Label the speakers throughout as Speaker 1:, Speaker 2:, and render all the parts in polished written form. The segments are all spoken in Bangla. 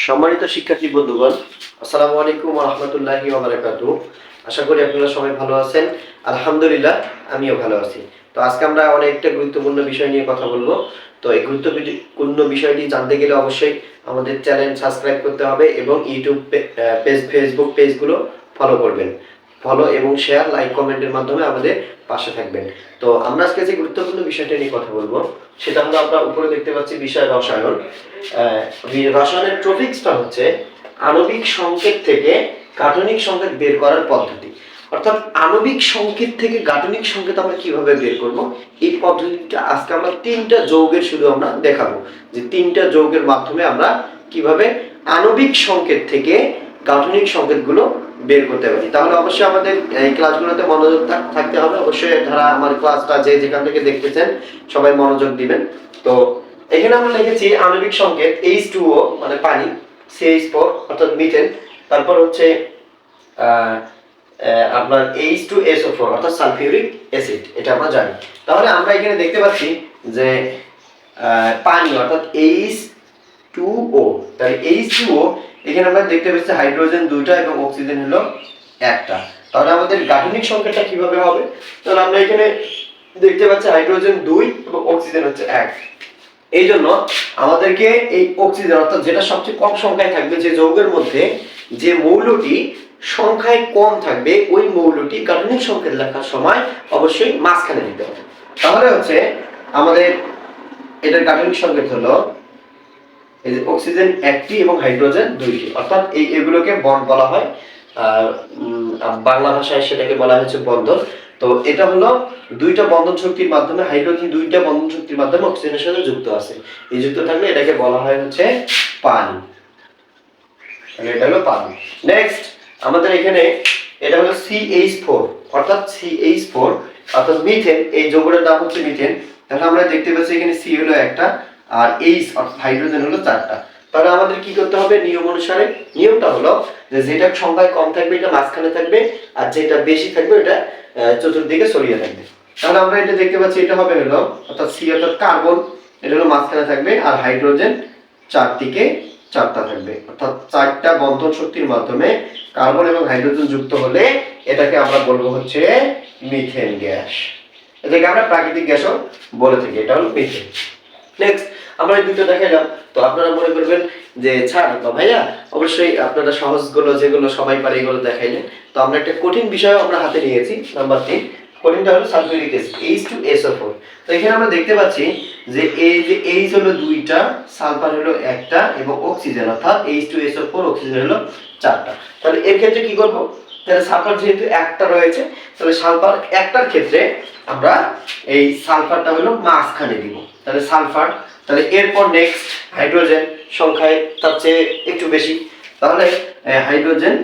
Speaker 1: সম্মানিত শিক্ষার্থী বন্ধুগণ, আসসালামু আলাইকুম ওয়া রাহমাতুল্লাহি ওয়া বারাকাতুহু। আশা করি আপনারা সবাই ভালো আছেন। আলহামদুলিল্লাহ, আমিও ভালো আছি। তো আজকে আমরা অনেকটা গুরুত্বপূর্ণ বিষয় নিয়ে কথা বলবো। তো এই গুরুত্বপূর্ণ বিষয়টি জানতে গেলে অবশ্যই আমাদের চ্যানেল সাবস্ক্রাইব করতে হবে এবং ইউটিউব পেজ, ফেসবুক পেজগুলো ফলো করবেন। ফলো এবং শেয়ার, লাইক, কমেন্টের মাধ্যমে আমাদের পাশে থাকবেন। তো আমরা আজকে যে গুরুত্বপূর্ণ বিষয়টা নিয়ে কথা বলবো সেটা হলো, আমরা উপরে দেখতে পাচ্ছি বিষয় রসায়ন। রসায়নের টপিকসটা হচ্ছে আণবিক সংকেত থেকে গাঠনিক সংকেত বের করার পদ্ধতি। অর্থাৎ আণবিক সংকেত থেকে গাঠনিক সংকেত আমরা কিভাবে বের করব, এই পদ্ধতিটা আজকে আমরা তিনটা যৌগের শুধু আমরা দেখাবো, যে তিনটা যৌগের মাধ্যমে আমরা কিভাবে আণবিক সংকেত থেকে গাঠনিক সংকেতগুলো বের করতে পারি। তাহলে অবশ্যই আমাদের এই ক্লাসগুলোতে মনোযোগ থাকতে হবে। অবশ্যই যারা আমার ক্লাসটা যে যেখান থেকে দেখতেছেন সবাই মনোযোগ দিবেন। তো এখানে আমরা লিখেছি আণবিক সংকেত H2O মানে পানি, CH4 অর্থাৎ মিথেন, তারপর হচ্ছে আপনার H2SO4 অর্থাৎ সালফিউরিক অ্যাসিড, এটা আমরা জানি। তাহলে আমরা এখানে দেখতে পাচ্ছি যে পানি অর্থাৎ H2O, তাহলে H2O এখানে আমরা দেখতে পাচ্ছি হাইড্রোজেন দুইটা এবং অক্সিজেন হলো একটা। তাহলে আমাদের গাঠনিক সংকেতটা কিভাবে হবে? তাহলে আমরা এখানে দেখতে পাচ্ছি হাইড্রোজেন 2 এবং অক্সিজেন হচ্ছে 1। এই জন্য আমাদেরকে এই অক্সিজেন অর্থাৎ যেটা সবচেয়ে কম সংখ্যায় থাকবে, যে যৌগের মধ্যে যে মৌলটি সংখ্যায় কম থাকবে, ওই মৌলটি গাঠনিক সংকেত লেখার সময় অবশ্যই মাঝখানে দিতে হবে। তাহলে হচ্ছে আমাদের এটার গাঠনিক সংকেত হলো এই যে অক্সিজেন 1টি এবং হাইড্রোজেন 2টি, অর্থাৎ এগুলোকে বন্ড বলা হয়। বাংলা ভাষায় সেটাকে বলা হয়েছে বন্ধন। তো এটা হলো দুইটা বন্ধন শক্তির মাধ্যমে, হাইড্রোজেন দুইটা বন্ধন শক্তির মাধ্যমে অক্সিজেনের সাথে যুক্ত আছে। এই যুক্ত থাকলে এটাকে বলা হয় হচ্ছে পানি। তাহলে এটা হলো পানি। নেক্সট আমাদের এখানে এটা হলো CH4 অর্থাৎ CH4 অর্থাৎ মিথেন। এই যৌগটার নাম হচ্ছে মিথেন। তাহলে আমরা দেখতে পাচ্ছি এখানে C হলো একটা আর H অর্থাৎ হাইড্রোজেন হলো 4টা। তাহলে আমাদের কি করতে হবে নিয়ম অনুসারে? নিয়মটা হলো যে যেটা সংখ্যায় কম থাকবে এটা মাঝখানে থাকবে, আর যেটা বেশি থাকবে এটা চতুর্দিকে ছড়িয়ে থাকবে। তাহলে আমরা এটা দেখতে পাচ্ছি, এটা হবে হলো অর্থাৎ C অর্থাৎ কার্বন, এটা হলো মাঝখানে থাকবে, আর হাইড্রোজেন চারদিকে 4টা থাকবে। অর্থাৎ 4টা বন্ধন শক্তির মাধ্যমে কার্বন এবং হাইড্রোজেন যুক্ত হলে এটাকে আমরা বলবো হচ্ছে মিথেন গ্যাস। এটাকে আমরা প্রাকৃতিক গ্যাসও বলে থাকি। এটা হলো মিথেন। নেক্সট আমরা এই দুটো দেখাইলাম। তো আপনারা মনে করবেন যে ছাড় বা ভাইয়া অবশ্যই আপনারা সহজগুলো যেগুলো সবাই পারে এগুলো দেখাইলেন। তো আমরা একটা কঠিন বিষয় আমরা হাতে নিয়েছি, নাম্বার 3। কঠিনটা হলো সালফিউরিক অ্যাসিড H2SO4। তো এখানে আমরা দেখতে পাচ্ছি যে এই যে H হলো 2টা, সালফার হলো 1টা এবং অক্সিজেন অর্থাৎ H2SO4 অক্সিজেন হলো 4টা। তাহলে এর ক্ষেত্রে কি করব? তাহলে সালফার যেহেতু একটা রয়েছে, তাহলে সালফার একটার ক্ষেত্রে আমরা এই সালফারটা হলো মাঝখানে দিব। তাহলে সালফার, তাহলে এরপর নেক্সট হাইড্রোজেন সংখ্যায় তার চেয়ে একটু বেশি, তাহলে হাইড্রোজেন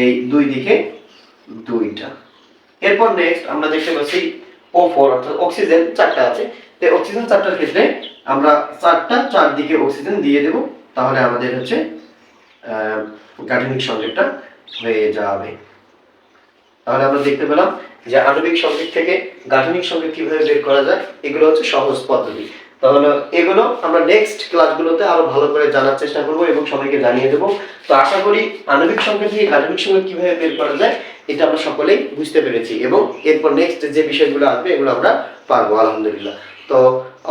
Speaker 1: এই দুই দিকে 2টা। এরপর নেক্সট আমরা দেখতে পাচ্ছি O4 অর্থাৎ অক্সিজেন 4টা আছে। তো অক্সিজেন 4টার ক্ষেত্রে আমরা 4টা চারদিকে অক্সিজেন দিয়ে দেব। তাহলে আমাদের হচ্ছে গাঠনিক সংকেতটা হয়ে যাবে। তাহলে আমরা দেখতে পেলাম যে আণবিক সংকেত থেকে গাঠনিক সংকেত কিভাবে বের করা যায়, এগুলো হচ্ছে সহজ পদ্ধতি। তাহলে এগুলো আমরা নেক্সট ক্লাসগুলোতে আরো ভালো করে জানার চেষ্টা করব এবং সবাইকে জানিয়ে দেব। তো আশা করি আণবিক সংকেত থেকে গাঠনিক সংকেত কিভাবে বের করা যায় এটা আমরা সকলেই বুঝতে পেরেছি এবং এরপর নেক্সট যে বিষয়গুলো আসবে এগুলো আমরা পারবো আলহামদুলিল্লাহ। তো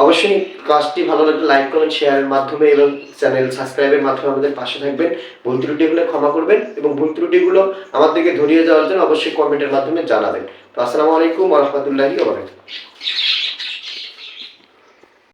Speaker 1: অবশ্যই ক্লাসটি ভালো লাগলে লাইক কমেন্ট শেয়ারের মাধ্যমে এবং চ্যানেল সাবস্ক্রাইবের মাধ্যমে আমাদের পাশে থাকবেন। ভুল ত্রুটিগুলো ক্ষমা করবেন এবং ভুল ত্রুটিগুলো আমাদেরকে ধরিয়ে দেওয়ার জন্য অবশ্যই কমেন্টের মাধ্যমে জানাবেন। তো আসসালামু আলাইকুম ওয়া রাহমাতুল্লাহি ওয়া বারাকাতুহু।